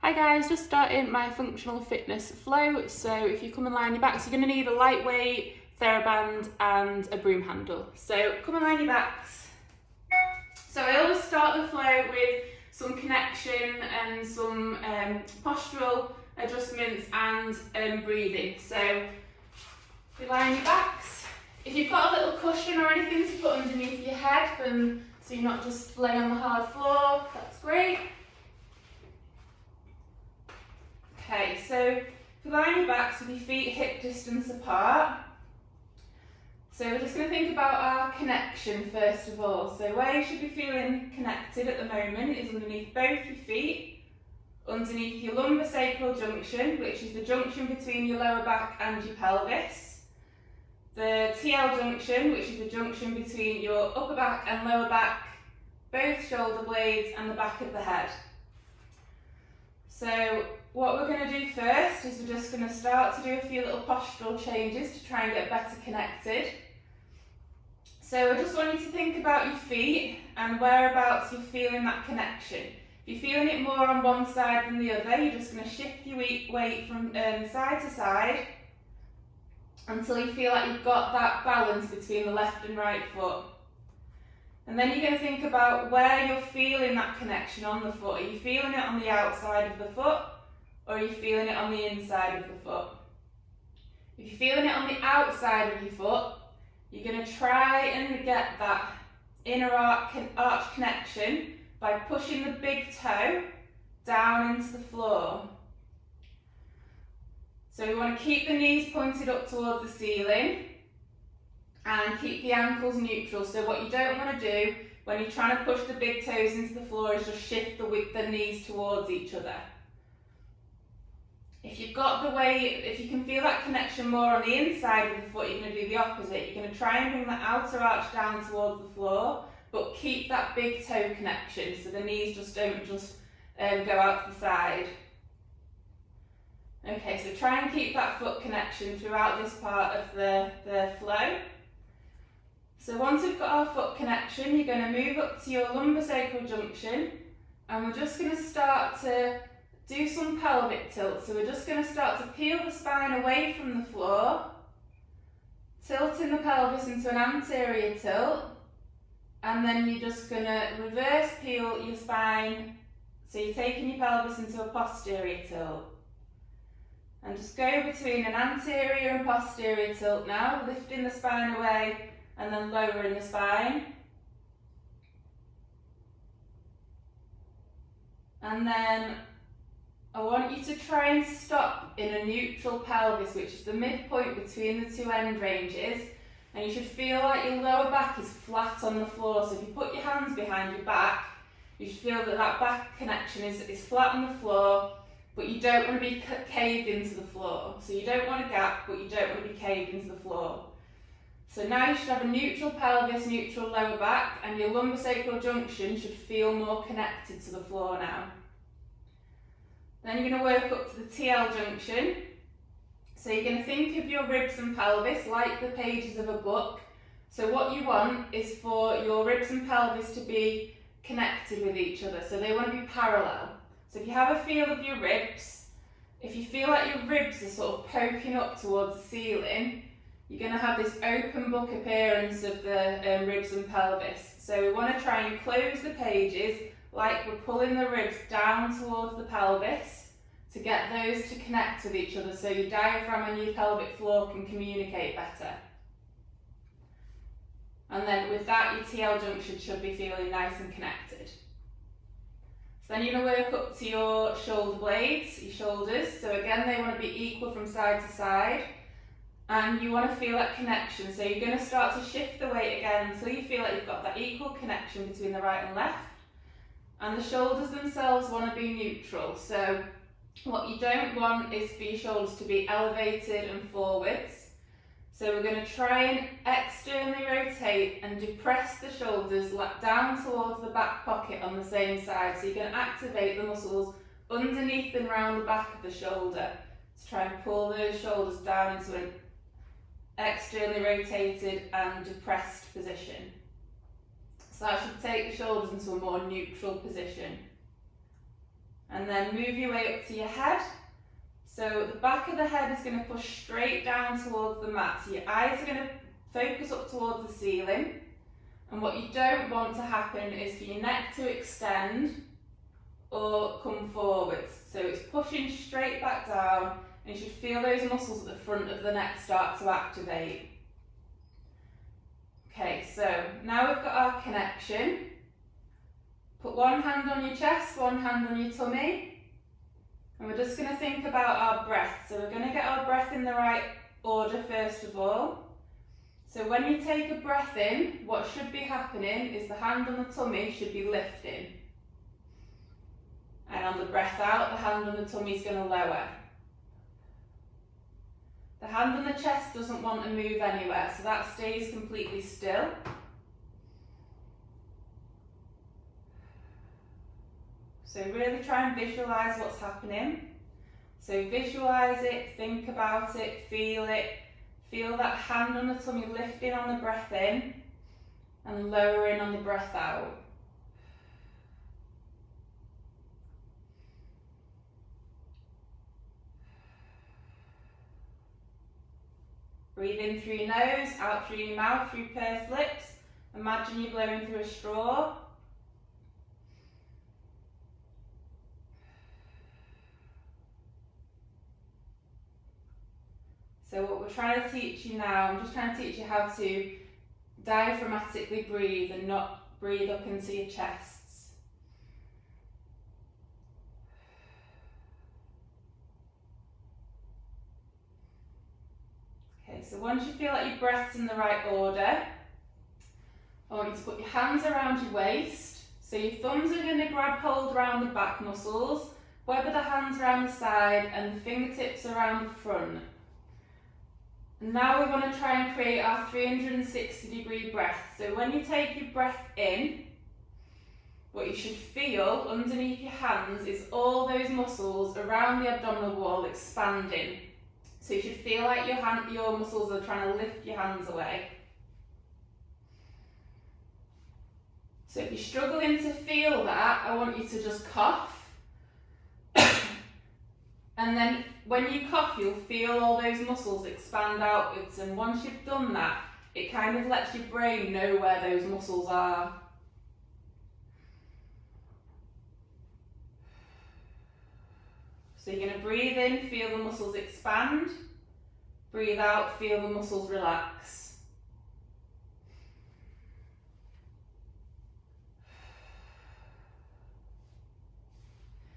Hi guys, just starting my functional fitness flow. So if you come and lie on your backs, you're going to need a lightweight TheraBand and a broom handle. So come and lie on your backs. So I always start the flow with some connection and some postural adjustments and breathing. So you lie on your backs. If you've got a little cushion or anything to put underneath your head, then so you're not just laying on the hard floor, that's great. Okay, so if you lie on your backs with your feet hip distance apart, so we're just going to think about our connection first of all. So where you should be feeling connected at the moment is underneath both your feet, underneath your lumbosacral junction, which is the junction between your lower back and your pelvis, the TL junction, which is the junction between your upper back and lower back, both shoulder blades and the back of the head. So what we're going to do first is we're just going to start to do a few little postural changes to try and get better connected. So I just want you to think about your feet and whereabouts you're feeling that connection. If you're feeling it more on one side than the other, you're just going to shift your weight from side to side until you feel like you've got that balance between the left and right foot. And then you're going to think about where you're feeling that connection on the foot. Are you feeling it on the outside of the foot, or are you feeling it on the inside of the foot? If you're feeling it on the outside of your foot, you're going to try and get that inner arch connection by pushing the big toe down into the floor. So we want to keep the knees pointed up towards the ceiling and keep the ankles neutral. So what you don't want to do when you're trying to push the big toes into the floor is just shift the knees towards each other. If you've got the weight, if you can feel that connection more on the inside of the foot, you're going to do the opposite. You're going to try and bring that outer arch down towards the floor, but keep that big toe connection so the knees just don't go out to the side. Okay, so try and keep that foot connection throughout this part of the flow. So once we've got our foot connection, you're going to move up to your lumbosacral junction, and we're just going to start to do some pelvic tilt. So we're just going to start to peel the spine away from the floor, tilting the pelvis into an anterior tilt, and then you're just going to reverse peel your spine, so you're taking your pelvis into a posterior tilt. And just go between an anterior and posterior tilt now, lifting the spine away and then lowering the spine. And then I want you to try and stop in a neutral pelvis, which is the midpoint between the two end ranges. And you should feel like your lower back is flat on the floor. So if you put your hands behind your back, you should feel that that back connection is flat on the floor, but you don't want to be caved into the floor. So you don't want a gap, but you don't want to be caved into the floor. So now you should have a neutral pelvis, neutral lower back, and your lumbosacral junction should feel more connected to the floor now. Then you're going to work up to the TL junction. So you're going to think of your ribs and pelvis like the pages of a book. So what you want is for your ribs and pelvis to be connected with each other. So they want to be parallel. So if you have a feel of your ribs, if you feel like your ribs are sort of poking up towards the ceiling, you're going to have this open book appearance of the ribs and pelvis. So we want to try and close the pages like we're pulling the ribs down towards the pelvis to get those to connect with each other so your diaphragm and your pelvic floor can communicate better. And then with that, your TL junction should be feeling nice and connected. So then you're going to work up to your shoulder blades, your shoulders. So again, they want to be equal from side to side. And you want to feel that connection. So you're going to start to shift the weight again until you feel like you've got that equal connection between the right and left. And the shoulders themselves want to be neutral. So what you don't want is for your shoulders to be elevated and forwards. So we're going to try and externally rotate and depress the shoulders down towards the back pocket on the same side. So you're going to activate the muscles underneath and around the back of the shoulder to try and pull those shoulders down into an externally rotated and depressed position. So that should take the shoulders into a more neutral position. And then move your way up to your head. So the back of the head is going to push straight down towards the mat. So your eyes are going to focus up towards the ceiling. And what you don't want to happen is for your neck to extend or come forwards. So it's pushing straight back down, and you should feel those muscles at the front of the neck start to activate. Okay, so now we've got our connection. Put one hand on your chest, one hand on your tummy, and we're just going to think about our breath. So we're going to get our breath in the right order first of all. So when you take a breath in, what should be happening is the hand on the tummy should be lifting. And on the breath out, the hand on the tummy is going to lower. The hand on the chest doesn't want to move anywhere, so that stays completely still. So really try and visualise what's happening. So visualise it, think about it, feel it. Feel that hand on the tummy lifting on the breath in and lowering on the breath out. Breathe in through your nose, out through your mouth, through pursed lips. Imagine you're blowing through a straw. So what we're trying to teach you now, I'm just trying to teach you how to diaphragmatically breathe and not breathe up into your chests. Okay, so once you feel like your breath's in the right order, I want you to put your hands around your waist. So your thumbs are going to grab hold around the back muscles, web of the hands around the side, and the fingertips around the front. Now we want to try and create our 360-degree breath. So when you take your breath in, what you should feel underneath your hands is all those muscles around the abdominal wall expanding. So you should feel like your muscles are trying to lift your hands away. So if you're struggling to feel that, I want you to just cough. And then when you cough, you'll feel all those muscles expand outwards, and once you've done that, it kind of lets your brain know where those muscles are. So you're going to breathe in, feel the muscles expand. Breathe out, feel the muscles relax.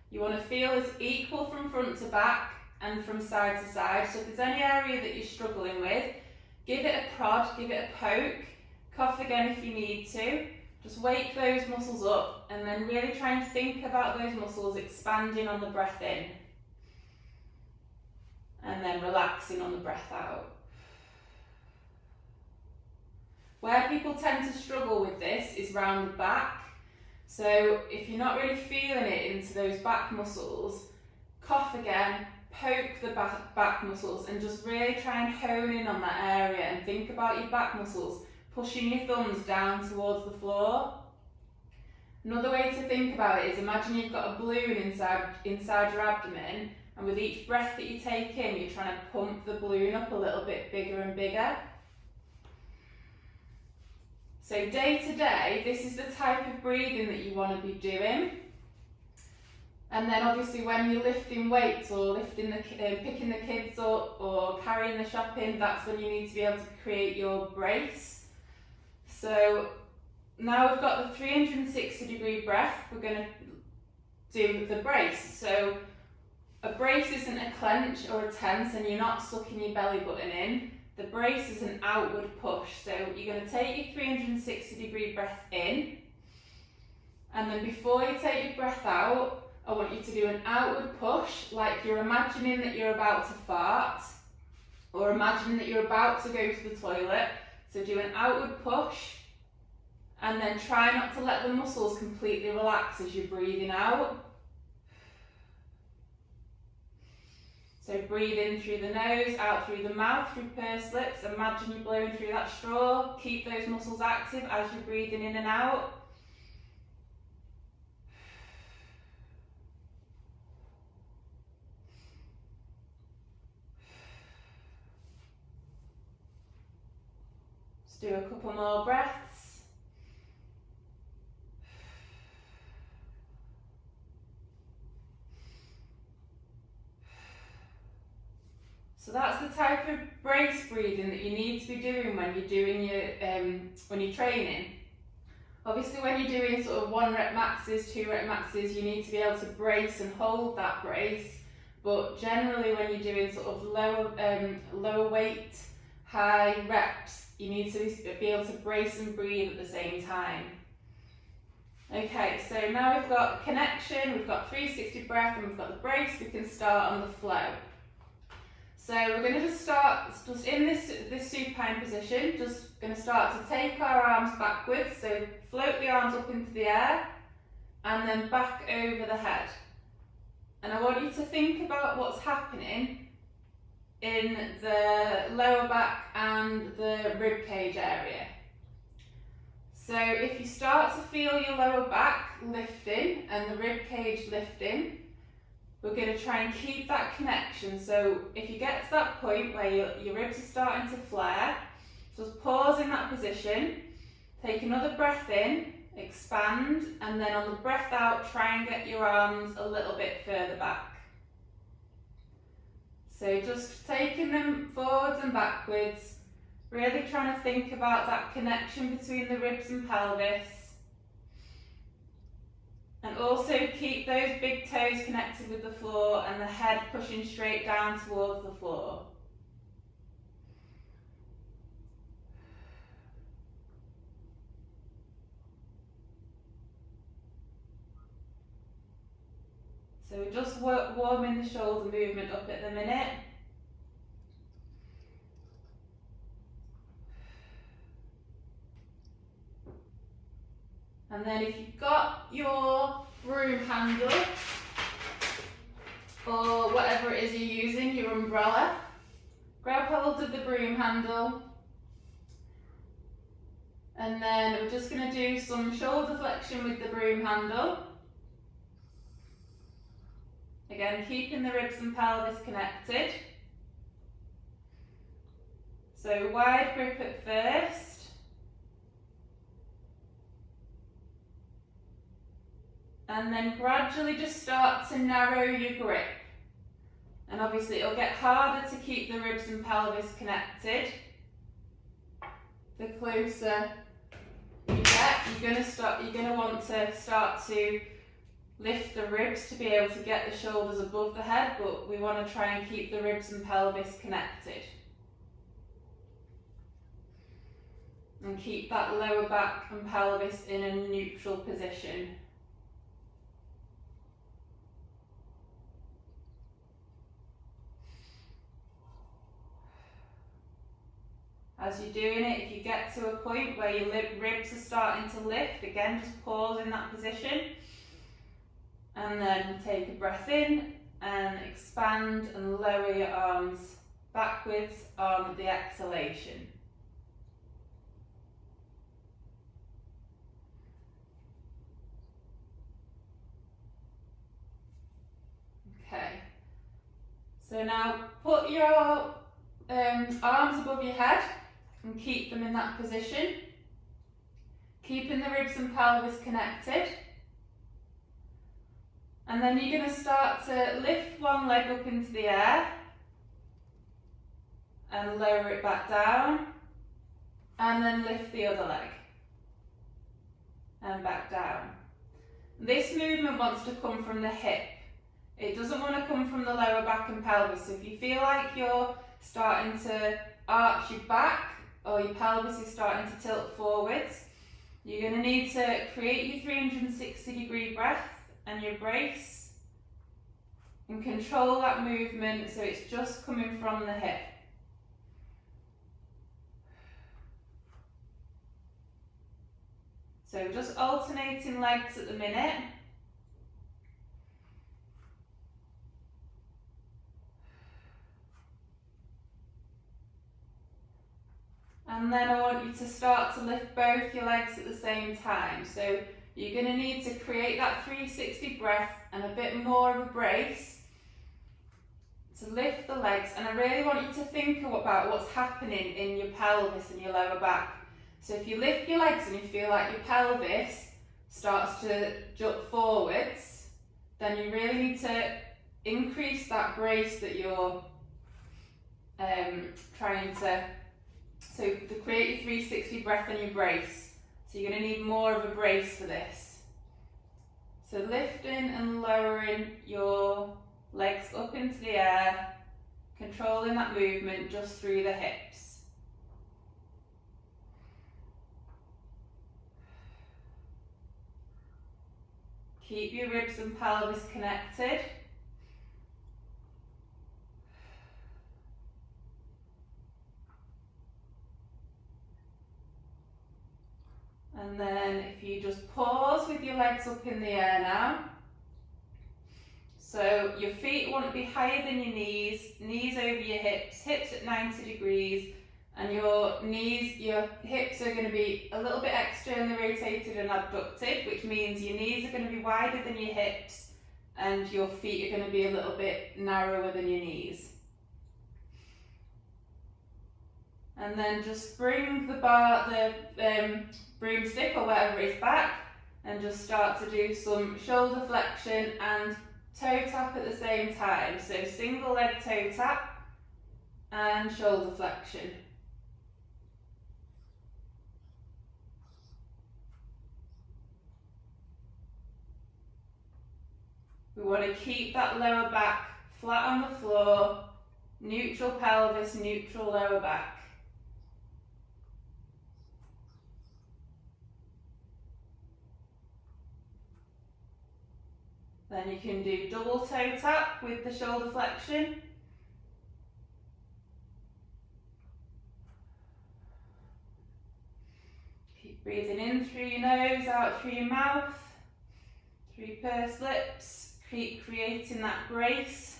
You want to feel it's equal from front to back and from side to side. So if there's any area that you're struggling with, give it a prod, give it a poke, cough again if you need to. Just wake those muscles up and then really try and think about those muscles expanding on the breath in and then relaxing on the breath out. Where people tend to struggle with this is round the back. So if you're not really feeling it into those back muscles, cough again, poke the back muscles and just really try and hone in on that area and think about your back muscles, pushing your thumbs down towards the floor. Another way to think about it is imagine you've got a balloon inside your abdomen, and with each breath that you take in, you're trying to pump the balloon up a little bit bigger and bigger. So day to day, this is the type of breathing that you want to be doing. And then obviously when you're lifting weights or lifting picking the kids up or carrying the shopping, that's when you need to be able to create your brace. So now we've got the 360-degree breath, we're going to do the brace. So a brace isn't a clench or a tense and you're not sucking your belly button in. The brace is an outward push. So you're going to take your 360-degree breath in, and then before you take your breath out, I want you to do an outward push, like you're imagining that you're about to fart, or imagining that you're about to go to the toilet. So do an outward push, and then try not to let the muscles completely relax as you're breathing out. So breathe in through the nose, out through the mouth, through pursed lips. Imagine you're blowing through that straw. Keep those muscles active as you're breathing in and out. Let's do a couple more breaths. So that's the type of brace breathing that you need to be doing when you're doing your when you're training. Obviously, when you're doing sort of 1 rep maxes, 2 rep maxes, you need to be able to brace and hold that brace. But generally, when you're doing sort of lower weight, high reps, you need to be able to brace and breathe at the same time. Okay, so now we've got connection, we've got 360 breath, and we've got the brace. We can start on the flow. So we're going to just start just in this supine position, just going to start to take our arms backwards, so float the arms up into the air and then back over the head. And I want you to think about what's happening in the lower back and the rib cage area. So if you start to feel your lower back lifting and the rib cage lifting, we're going to try and keep that connection. So if you get to that point where your ribs are starting to flare, just pause in that position, take another breath in, expand, and then on the breath out, try and get your arms a little bit further back. So just taking them forwards and backwards, really trying to think about that connection between the ribs and pelvis. And also keep those big toes connected with the floor and the head pushing straight down towards the floor. So we're just warming the shoulder movement up at the minute. And then if you've got your broom handle or whatever it is you're using, your umbrella, grab hold of the broom handle, and then we're just going to do some shoulder flexion with the broom handle. Again, keeping the ribs and pelvis connected. So wide grip at first. And then gradually just start to narrow your grip. And obviously it'll get harder to keep the ribs and pelvis connected. The closer you get, you're going to want to start to lift the ribs to be able to get the shoulders above the head, but we want to try and keep the ribs and pelvis connected. And keep that lower back and pelvis in a neutral position. As you're doing it, if you get to a point where your ribs are starting to lift, again, just pause in that position. And then take a breath in and expand and lower your arms backwards on the exhalation. Okay. So now put your arms above your head and keep them in that position. Keeping the ribs and pelvis connected. And then you're going to start to lift one leg up into the air and lower it back down, and then lift the other leg and back down. This movement wants to come from the hip. It doesn't want to come from the lower back and pelvis. So if you feel like you're starting to arch your back or your pelvis is starting to tilt forwards, you're going to need to create your 360-degree breath and your brace and control that movement so it's just coming from the hip. So just alternating legs at the minute. And then I want you to start to lift both your legs at the same time. So you're going to need to create that 360 breath and a bit more of a brace to lift the legs. And I really want you to think about what's happening in your pelvis and your lower back. So if you lift your legs and you feel like your pelvis starts to jump forwards, then you really need to increase that brace that you're trying to, so to create your 360 breath and your brace. So you're going to need more of a brace for this. So lifting and lowering your legs up into the air, controlling that movement just through the hips. Keep your ribs and pelvis connected. And then if you just pause with your legs up in the air now. So your feet want to be higher than your knees, knees over your hips, hips at 90 degrees, and your knees, your hips are going to be a little bit externally rotated and abducted, which means your knees are going to be wider than your hips and your feet are going to be a little bit narrower than your knees. And then just bring the broomstick or whatever it is back and just start to do some shoulder flexion and toe tap at the same time. So single leg toe tap and shoulder flexion. We want to keep that lower back flat on the floor, neutral pelvis, neutral lower back. Then you can do double toe tap with the shoulder flexion. Keep breathing in through your nose, out through your mouth, through your pursed lips. Keep creating that brace.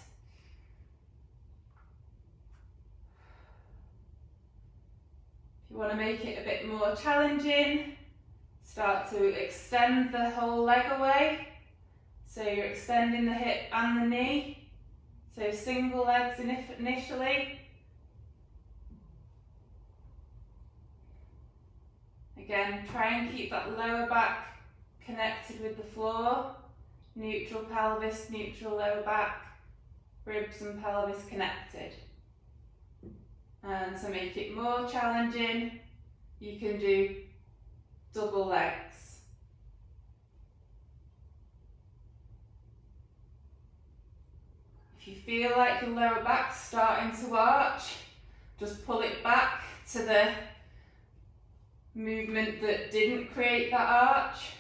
If you want to make it a bit more challenging, start to extend the whole leg away. So you're extending the hip and the knee. So single legs initially. Again, try and keep that lower back connected with the floor. Neutral pelvis, neutral lower back, ribs and pelvis connected. And to make it more challenging, you can do double legs. If you feel like your lower back's starting to arch, just pull it back to the movement that didn't create that arch.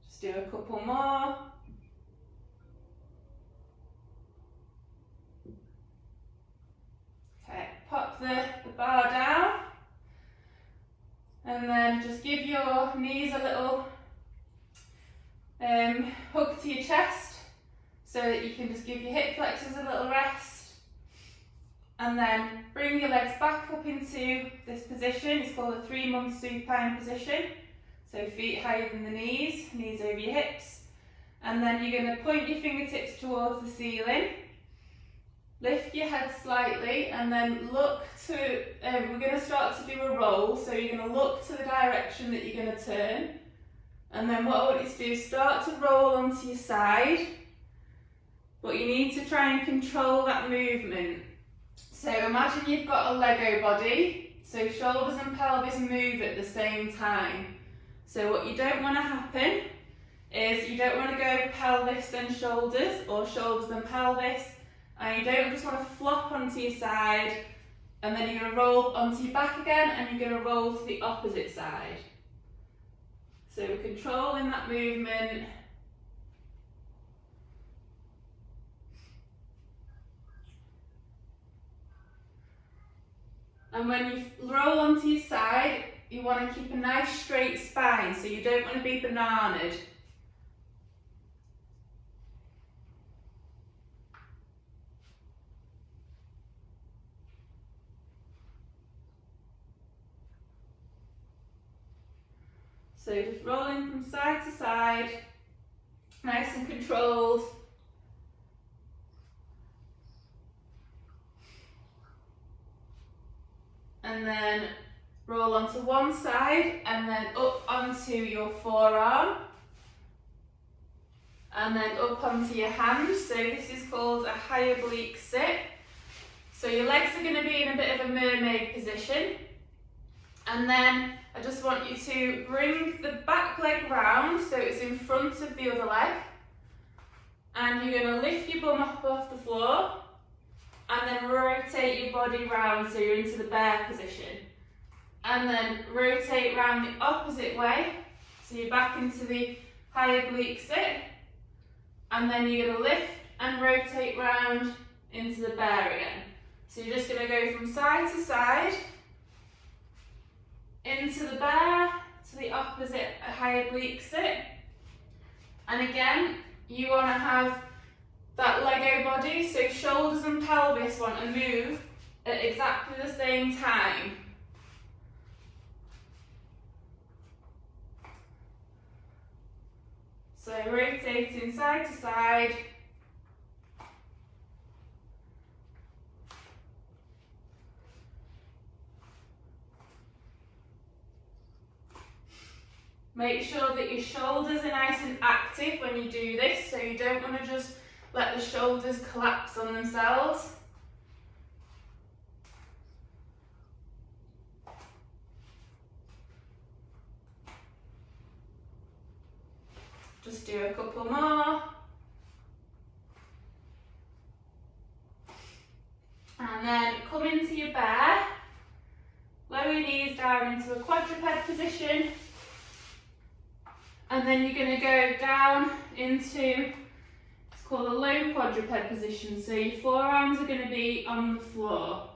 Just do a couple more. Okay, pop the bar down and then just give your knees a little hug to your chest so that you can just give your hip flexors a little rest, and then bring your legs back up into this position. It's called a 3-month supine position. So feet higher than the knees, knees over your hips, and then you're going to point your fingertips towards the ceiling. Lift your head slightly and then look to, we're going to start to do a roll, so you're going to look to the direction that you're going to turn. And then what I want you to do is start to roll onto your side, but you need to try and control that movement. So imagine you've got a Lego body, so shoulders and pelvis move at the same time. So what you don't want to happen is you don't want to go pelvis then shoulders or shoulders then pelvis, and you don't just want to flop onto your side and then you're going to roll onto your back again and you're going to roll to the opposite side. So we're controlling that movement. And when you roll onto your side, you want to keep a nice straight spine, so you don't want to be bananaed. So just rolling from side to side, nice and controlled. And then roll onto one side and then up onto your forearm. And then up onto your hands. So this is called a high oblique sit. So your legs are going to be in a bit of a mermaid position. And then I just want you to bring the back leg round so it's in front of the other leg. And you're going to lift your bum up off the floor and then rotate your body round so you're into the bear position. And then rotate round the opposite way so you're back into the high oblique sit. And then you're going to lift and rotate round into the bear again. So you're just going to go from side to side, into the bear, to the opposite high oblique sit. And again, you want to have that Lego body, so shoulders and pelvis want to move at exactly the same time. So rotating side to side. Make sure that your shoulders are nice and active when you do this, so you don't want to just let the shoulders collapse on themselves. Just do a couple more. And then come into your bear. Lower your knees down into a quadruped position. And then you're going to go down into, it's called a low quadruped position. So your forearms are going to be on the floor.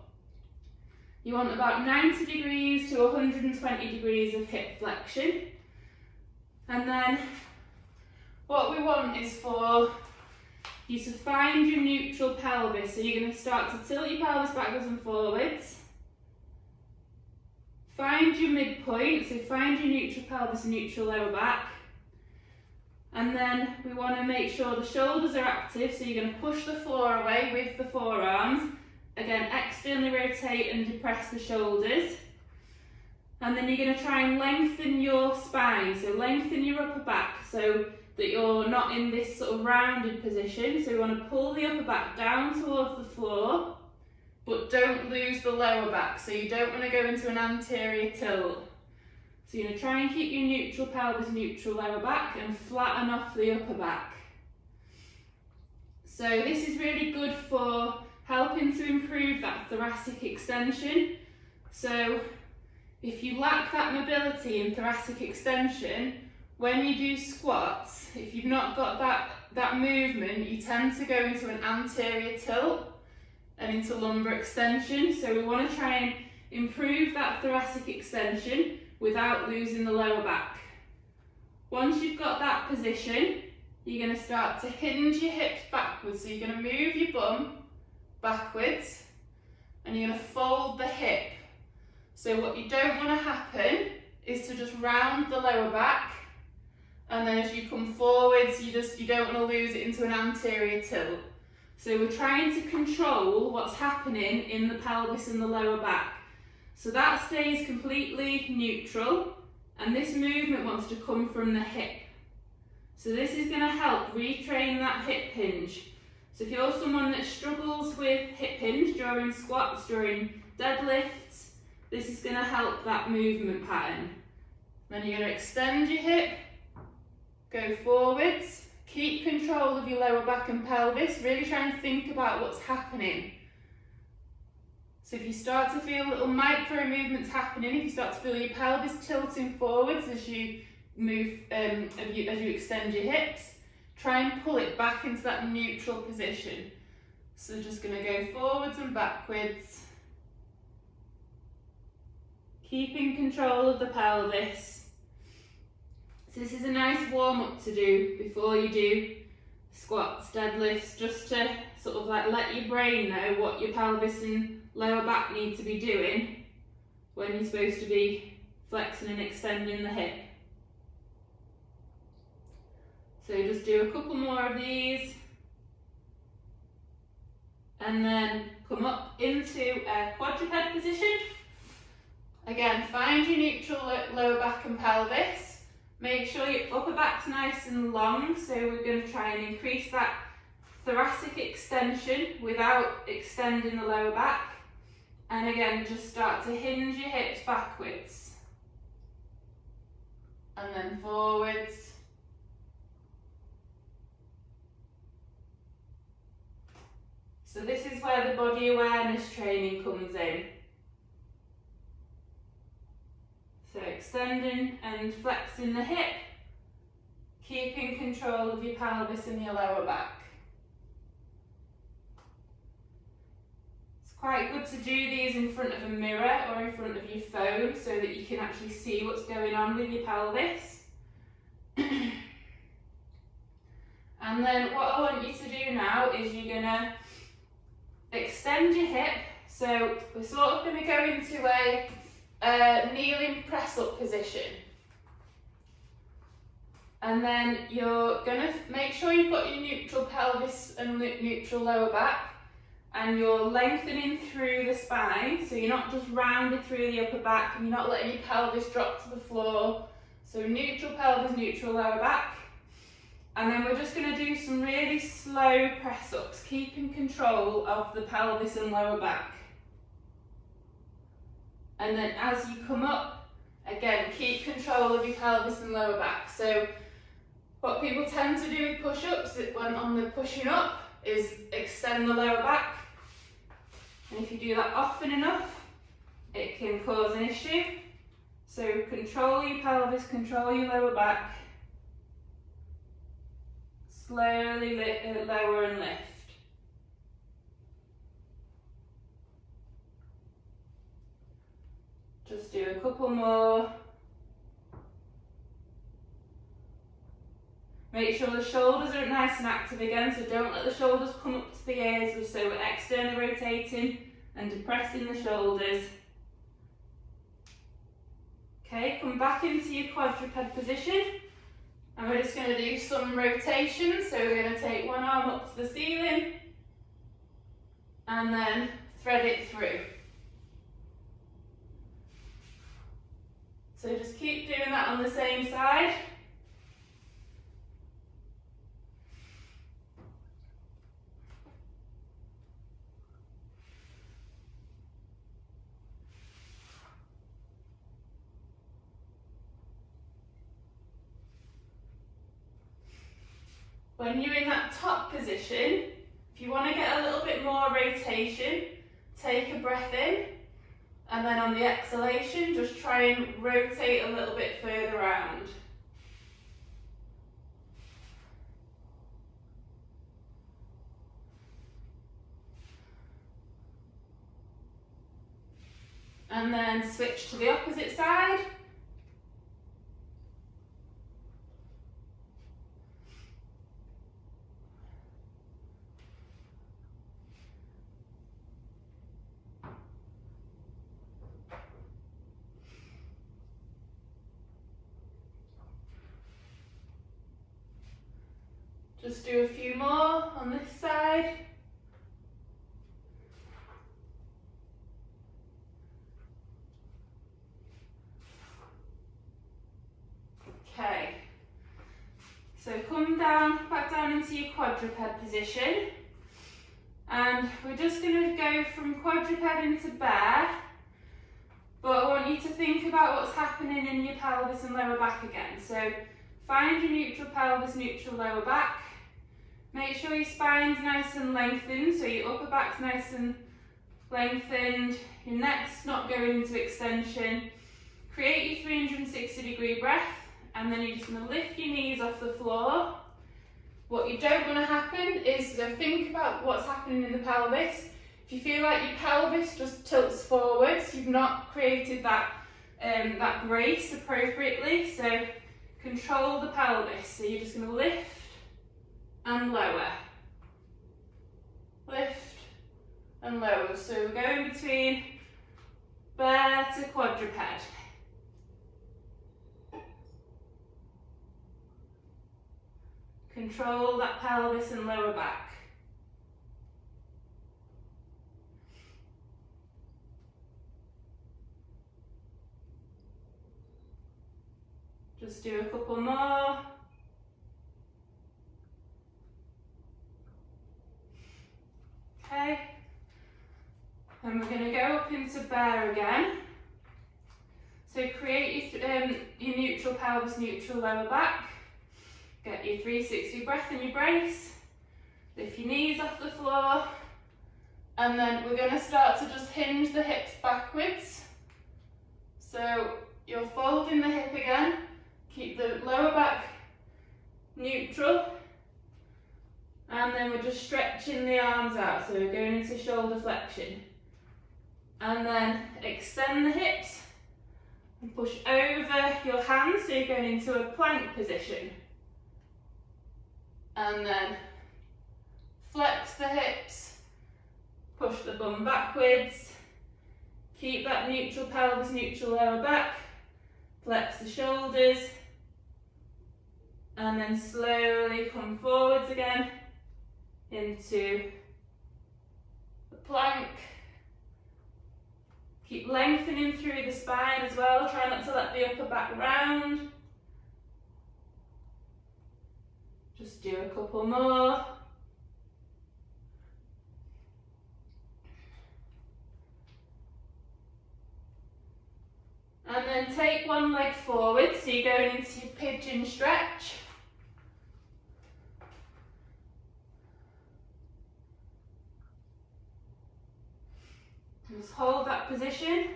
You want about 90 degrees to 120 degrees of hip flexion. And then what we want is for you to find your neutral pelvis. So you're going to start to tilt your pelvis backwards and forwards. Find your midpoint, so find your neutral pelvis and neutral lower back. And then we want to make sure the shoulders are active, so you're going to push the floor away with the forearms. Again, externally rotate and depress the shoulders. And then you're going to try and lengthen your spine, so lengthen your upper back so that you're not in this sort of rounded position. So we want to pull the upper back down towards the floor, but don't lose the lower back, so you don't want to go into an anterior tilt. So you're going to try and keep your neutral pelvis, neutral lower back, and flatten off the upper back. So this is really good for helping to improve that thoracic extension. So if you lack that mobility in thoracic extension, when you do squats, if you've not got that movement, you tend to go into an anterior tilt and into lumbar extension. So we want to try and improve that thoracic extension without losing the lower back. Once you've got that position, you're going to start to hinge your hips backwards. So you're going to move your bum backwards and you're going to fold the hip. So what you don't want to happen is to just round the lower back, and then as you come forwards, you don't want to lose it into an anterior tilt. So we're trying to control what's happening in the pelvis and the lower back. So that stays completely neutral, and this movement wants to come from the hip. So this is going to help retrain that hip hinge. So if you're someone that struggles with hip hinge during squats, during deadlifts, this is going to help that movement pattern. Then you're going to extend your hip, go forwards, keep control of your lower back and pelvis, really try and think about what's happening. So if you start to feel little micro movements happening, if you start to feel your pelvis tilting forwards as you move, as you extend your hips, try and pull it back into that neutral position. So just going to go forwards and backwards, keeping control of the pelvis. So this is a nice warm up to do before you do squats, deadlifts, just to sort of like let your brain know what your pelvis and lower back need to be doing when you're supposed to be flexing and extending the hip. So just do a couple more of these. And then come up into a quadruped position. Again, find your neutral lower back and pelvis. Make sure your upper back's nice and long, so we're going to try and increase that thoracic extension without extending the lower back. And again, just start to hinge your hips backwards. And then forwards. So this is where the body awareness training comes in. So extending and flexing the hip, keeping control of your pelvis and your lower back. It's quite good to do these in front of a mirror or in front of your phone so that you can actually see what's going on with your pelvis. And then what I want you to do now is you're going to extend your hip. So we're sort of going to go into a kneeling press up position. And then you're going to make sure you've got your neutral pelvis and neutral lower back, and you're lengthening through the spine, so you're not just rounded through the upper back and you're not letting your pelvis drop to the floor. So neutral pelvis, neutral lower back. And then we're just going to do some really slow press ups, keeping control of the pelvis and lower back. And then as you come up, again, keep control of your pelvis and lower back. So what people tend to do with push-ups when on the pushing up is extend the lower back. And if you do that often enough, it can cause an issue. So control your pelvis, control your lower back. Slowly lower and lift. Just do a couple more. Make sure the shoulders are nice and active again, so don't let the shoulders come up to the ears, so we're externally rotating and depressing the shoulders. Okay, come back into your quadruped position, and we're just going to do some rotations. So we're going to take one arm up to the ceiling and then thread it through. So just keep doing that on the same side. When you're in that top position, if you want to get a little bit more rotation, take a breath in, and then on the exhalation, just try and rotate a little bit further around. And then switch to the opposite side. Just do a few more on this side. Okay, so come down, back down into your quadruped position, and we're just going to go from quadruped into bear, but I want you to think about what's happening in your pelvis and lower back again. So find your neutral pelvis, neutral lower back. Make sure your spine's nice and lengthened, so your upper back's nice and lengthened, your neck's not going into extension. Create your 360-degree breath, and then you're just going to lift your knees off the floor. What you don't want to happen is to think about what's happening in the pelvis. If you feel like your pelvis just tilts forwards, you've not created that brace appropriately, so control the pelvis. So you're just going to lift and lower. Lift and lower. So we're going between bear to quadruped. Control that pelvis and lower back. Just do a couple more. Okay. And we're going to go up into bear again. So create your neutral pelvis, neutral lower back. Get your 360 breath and your brace. Lift your knees off the floor. And then we're going to start to just hinge the hips backwards. So you're folding the hip again. Keep the lower back neutral. And then we're just stretching the arms out. So we're going into shoulder flexion. And then extend the hips. And push over your hands, so you're going into a plank position. And then flex the hips, push the bum backwards, keep that neutral pelvis, neutral lower back, flex the shoulders, and then slowly come forwards again into the plank. Keep lengthening through the spine as well, try not to let the upper back round. Just do a couple more. And then take one leg forward, so you're going into your pigeon stretch. Just hold that position.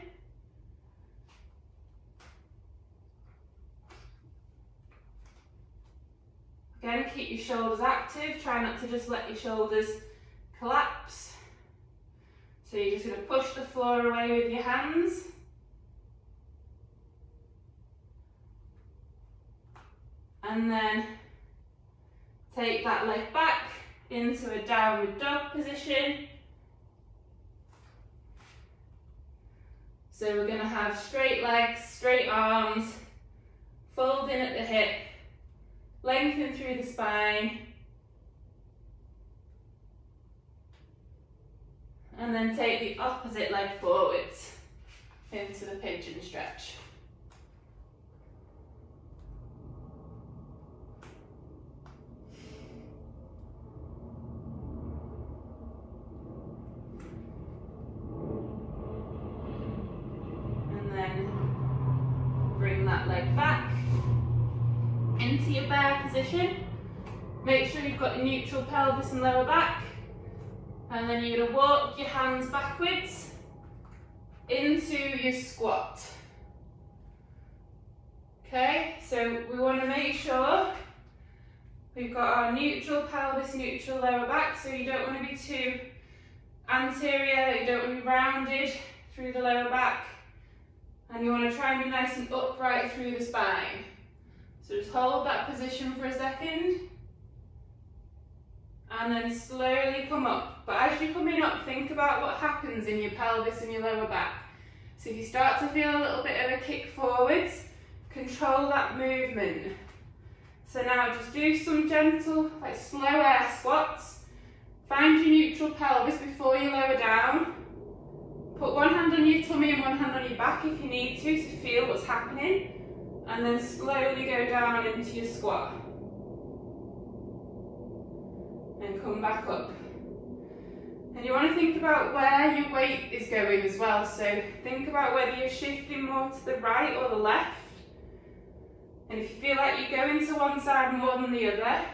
Again, keep your shoulders active. Try not to just let your shoulders collapse. So you're just going to push the floor away with your hands. And then take that leg back into a downward dog position. So we're going to have straight legs, straight arms, fold in at the hip, lengthen through the spine, and then take the opposite leg forwards into the pigeon stretch. Bring that leg back into your bear position. Make sure you've got your neutral pelvis and lower back. And then you're going to walk your hands backwards into your squat. Okay, so we want to make sure we've got our neutral pelvis, neutral lower back, so you don't want to be too anterior, you don't want to be rounded through the lower back. And you want to try and be nice and upright through the spine. So just hold that position for a second. And then slowly come up. But as you're coming up, think about what happens in your pelvis and your lower back. So if you start to feel a little bit of a kick forwards, control that movement. So now just do some gentle, like slow air squats. Find your neutral pelvis before you lower down. Put one hand on your tummy and one hand on your back if you need to feel what's happening. And then slowly go down into your squat. And come back up. And you want to think about where your weight is going as well. So think about whether you're shifting more to the right or the left. And if you feel like you're going to one side more than the other,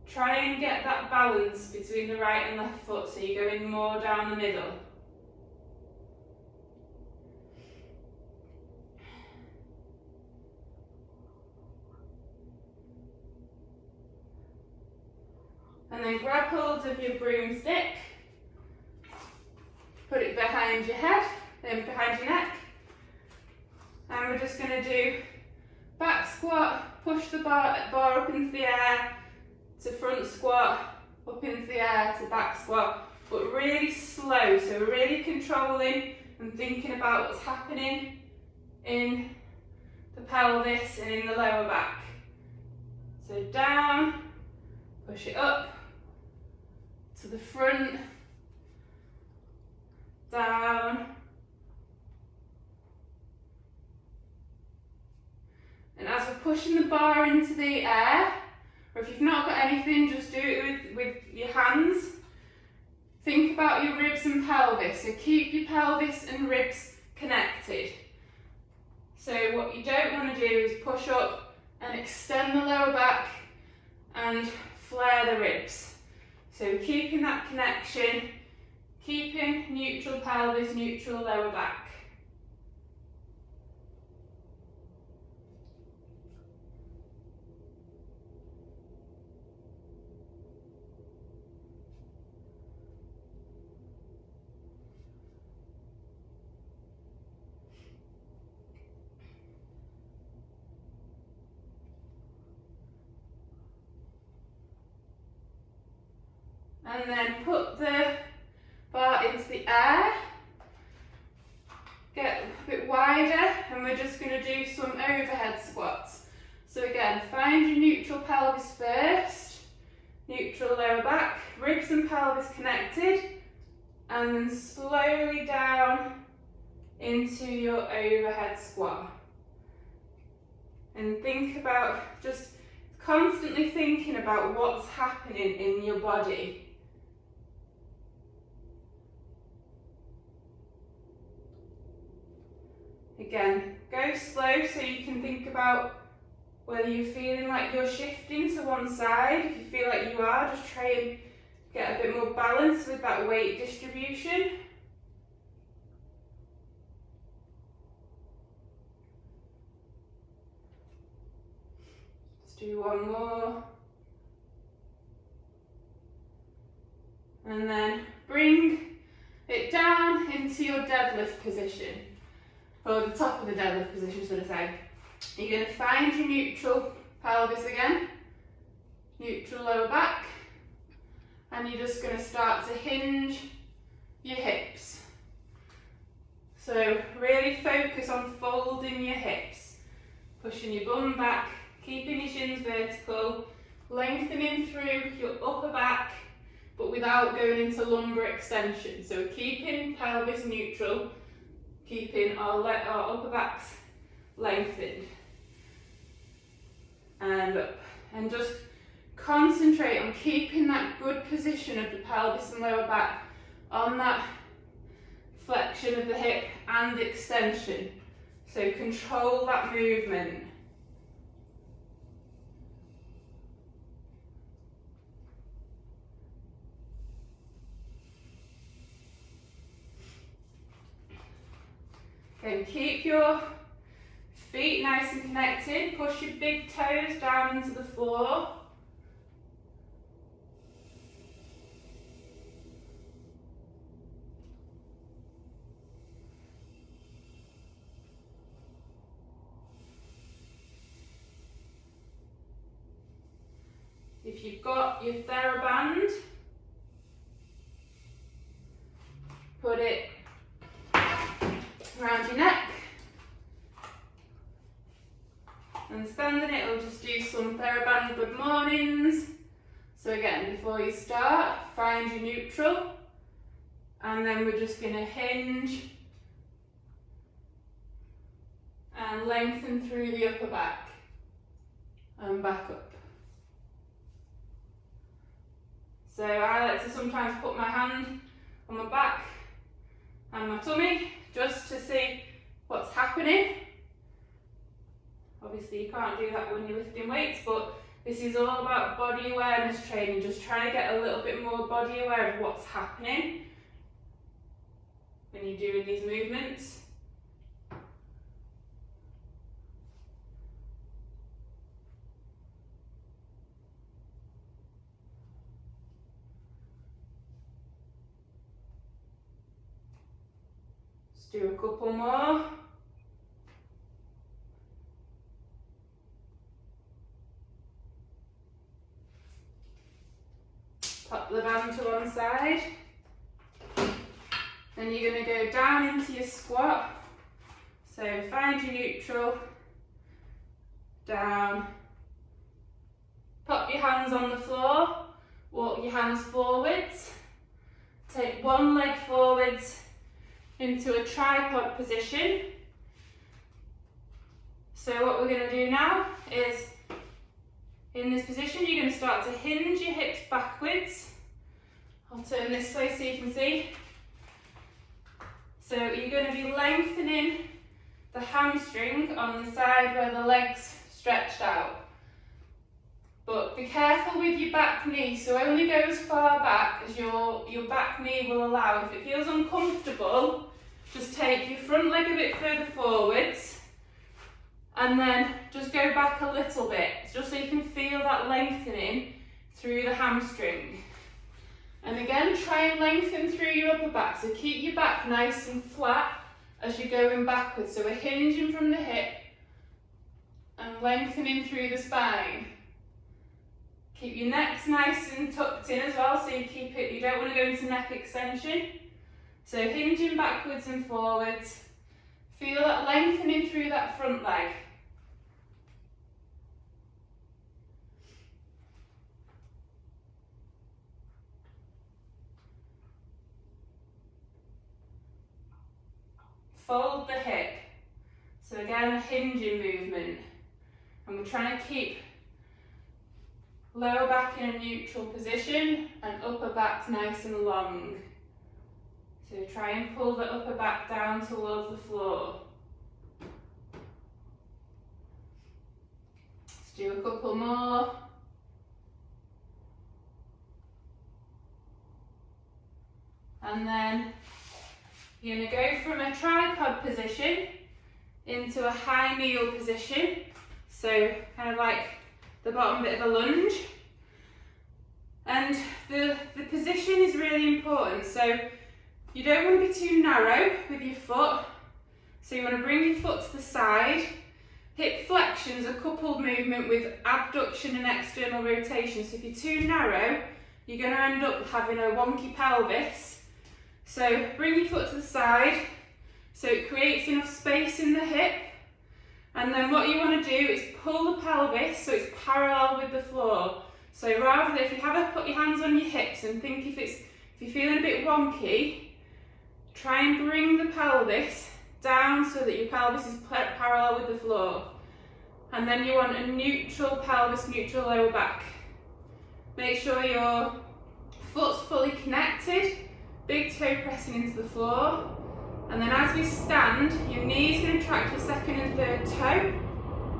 try and get that balance between the right and left foot so you're going more down the middle. And then grab hold of your broomstick, put it behind your head, then behind your neck. And we're just going to do back squat, push the bar up into the air, to front squat, up into the air, to back squat, but really slow. So we're really controlling and thinking about what's happening in the pelvis and in the lower back. So down, Push it up to the front, down, and as we're pushing the bar into the air, or if you've not got anything, just do it with your hands. Think about your ribs and pelvis, so keep your pelvis and ribs connected. So what you don't want to do is push up and extend the lower back and flare the ribs. So keeping that connection, keeping neutral pelvis, neutral lower back. And then put the bar into the air, get a bit wider, and we're just going to do some overhead squats. So again, find your neutral pelvis first, neutral lower back, ribs and pelvis connected, and then slowly down into your overhead squat. And think about, just constantly thinking about what's happening in your body. Again, go slow so you can think about whether you're feeling like you're shifting to one side. If you feel like you are, just try and get a bit more balance with that weight distribution. Let's do one more. And then bring it down into your deadlift position. Or the top of the deadlift position, should I say. You're going to find your neutral pelvis again, neutral lower back, and you're just going to start to hinge your hips. So really focus on folding your hips, pushing your bum back, keeping your shins vertical, lengthening through your upper back, but without going into lumbar extension. So keeping pelvis neutral, keeping our upper backs lengthened. And up. And just concentrate on keeping that good position of the pelvis and lower back on that flexion of the hip and extension. So control that movement. Then keep your feet nice and connected. Push your big toes down into the floor. If you've got your TheraBand, put it around your neck, and standing it will just do some TheraBand good mornings. So again, before you start, find your neutral, and then we're just going to hinge and lengthen through the upper back and back up. So I like to sometimes put my hand on my back and my tummy just to see what's happening. Obviously you can't do that when you're lifting weights, but this is all about body awareness training, just trying to get a little bit more body aware of what's happening when you're doing these movements. Do a couple more. Pop the band to one side. Then you're going to go down into your squat. So find your neutral, down. Pop your hands on the floor. Walk your hands forwards. Take one leg forwards into a tripod position. So what we're going to do now is, in this position, you're going to start to hinge your hips backwards. I'll turn this way so you can see. So you're going to be lengthening the hamstring on the side where the leg's stretched out. But be careful with your back knee, so only go as far back as your back knee will allow. If it feels uncomfortable, just take your front leg a bit further forwards and then just go back a little bit, just so you can feel that lengthening through the hamstring. And again, try and lengthen through your upper back, so keep your back nice and flat as you're going backwards. So we're hinging from the hip and lengthening through the spine. Keep your necks nice and tucked in as well, so you don't want to go into neck extension. So hinging backwards and forwards. Feel that lengthening through that front leg. Fold the hip. So again, a hinging movement. And we're trying to keep lower back in a neutral position and upper back nice and long. So try and pull the upper back down towards the floor. Let's do a couple more. And then you're going to go from a tripod position into a high kneel position. So kind of like the bottom bit of a lunge. And the position is really important. So you don't want to be too narrow with your foot. So you want to bring your foot to the side. Hip flexion is a coupled movement with abduction and external rotation. So if you're too narrow, you're going to end up having a wonky pelvis. So bring your foot to the side so it creates enough space in the hip. And then what you want to do is pull the pelvis so it's parallel with the floor. So rather than, if you put your hands on your hips and think if you're feeling a bit wonky, try and bring the pelvis down so that your pelvis is parallel with the floor. And then you want a neutral pelvis, neutral lower back. Make sure your foot's fully connected, big toe pressing into the floor. And then as we stand, your knee's going to track your second and third toe.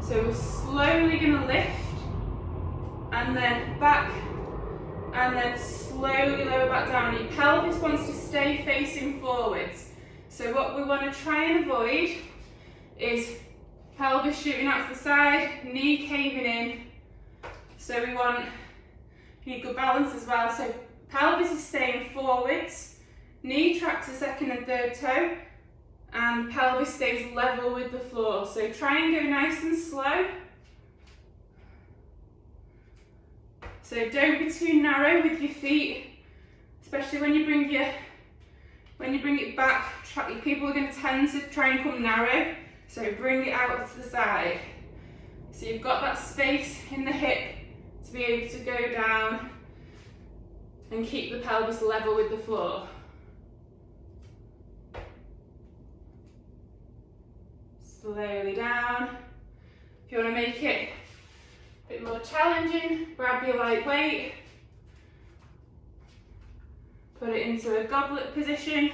So we're slowly going to lift, and then back, and then slowly lower back down. Your pelvis wants to stay facing forwards. So what we want to try and avoid is pelvis shooting out to the side, knee caving in. So you need good balance as well. So pelvis is staying forwards, knee tracks the second and third toe, and pelvis stays level with the floor. So try and go nice and slow. So don't be too narrow with your feet, especially when you bring it back. People are going to tend to try and come narrow. So bring it out to the side. So you've got that space in the hip to be able to go down and keep the pelvis level with the floor. Slowly down. If you want to make it a bit more challenging, grab your light weight, put it into a goblet position,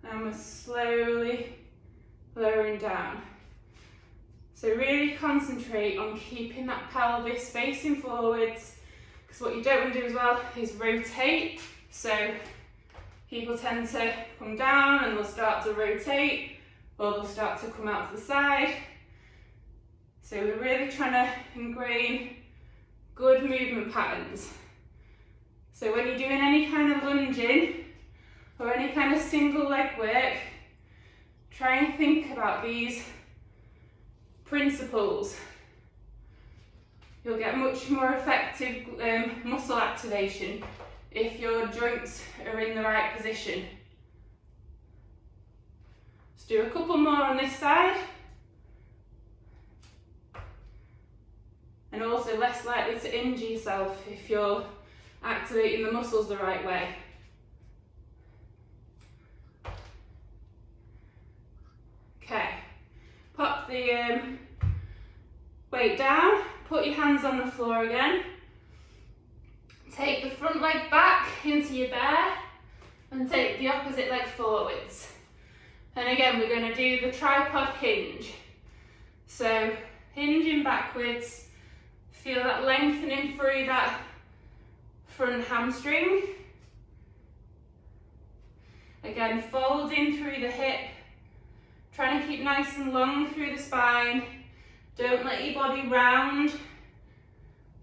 and we're slowly lowering down. So really concentrate on keeping that pelvis facing forwards, because what you don't want to do as well is rotate. So people tend to come down and they'll start to rotate, or they'll start to come out to the side. So we're really trying to ingrain good movement patterns. So when you're doing any kind of lunging or any kind of single leg work, try and think about these principles. You'll get much more effective muscle activation if your joints are in the right position. Let's do a couple more on this side. and also less likely to injure yourself if you're activating the muscles the right way. Okay, pop the weight down, put your hands on the floor again, take the front leg back into your bear and take the opposite leg forwards. And again, we're going to do the tripod hinge. So hinging backwards, feel that lengthening through that front hamstring. Again, folding through the hip, trying to keep nice and long through the spine. Don't let your body round.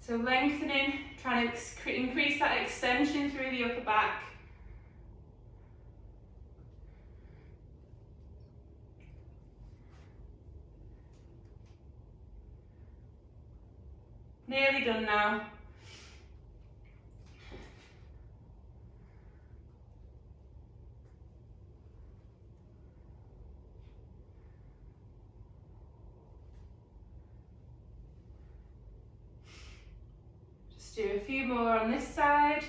So lengthening, trying to increase that extension through the upper back. Nearly done now. Just do a few more on this side.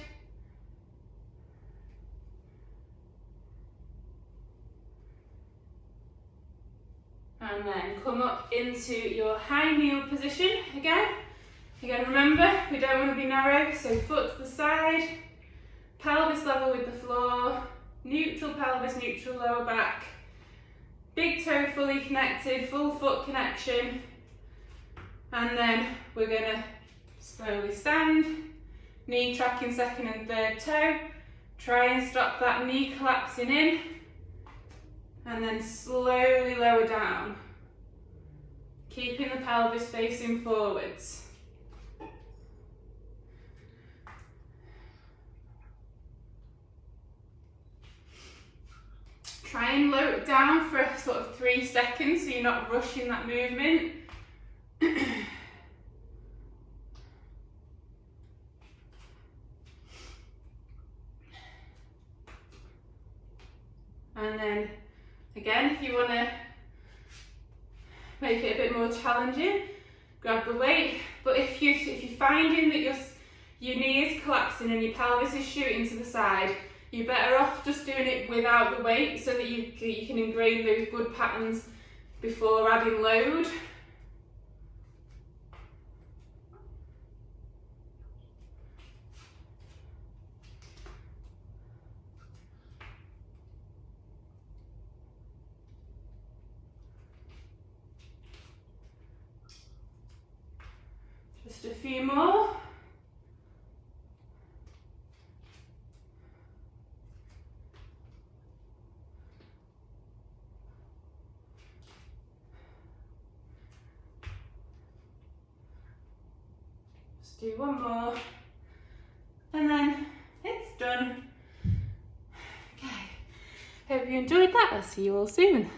And then come up into your high kneel position again. Again, remember, we don't want to be narrow, so foot to the side, pelvis level with the floor, neutral pelvis, neutral lower back, big toe fully connected, full foot connection, and then we're going to slowly stand, knee tracking second and third toe, try and stop that knee collapsing in, and then slowly lower down, keeping the pelvis facing forwards. Try and lower it down for sort of 3 seconds so you're not rushing that movement. And then again, if you want to make it a bit more challenging, grab the weight. But if you're finding that your knee is collapsing and your pelvis is shooting to the side, you're better off just doing it without the weight so that you can ingrain those good patterns before adding load. Just a few more. Do one more, and then it's done. Okay, hope you enjoyed that. I'll see you all soon.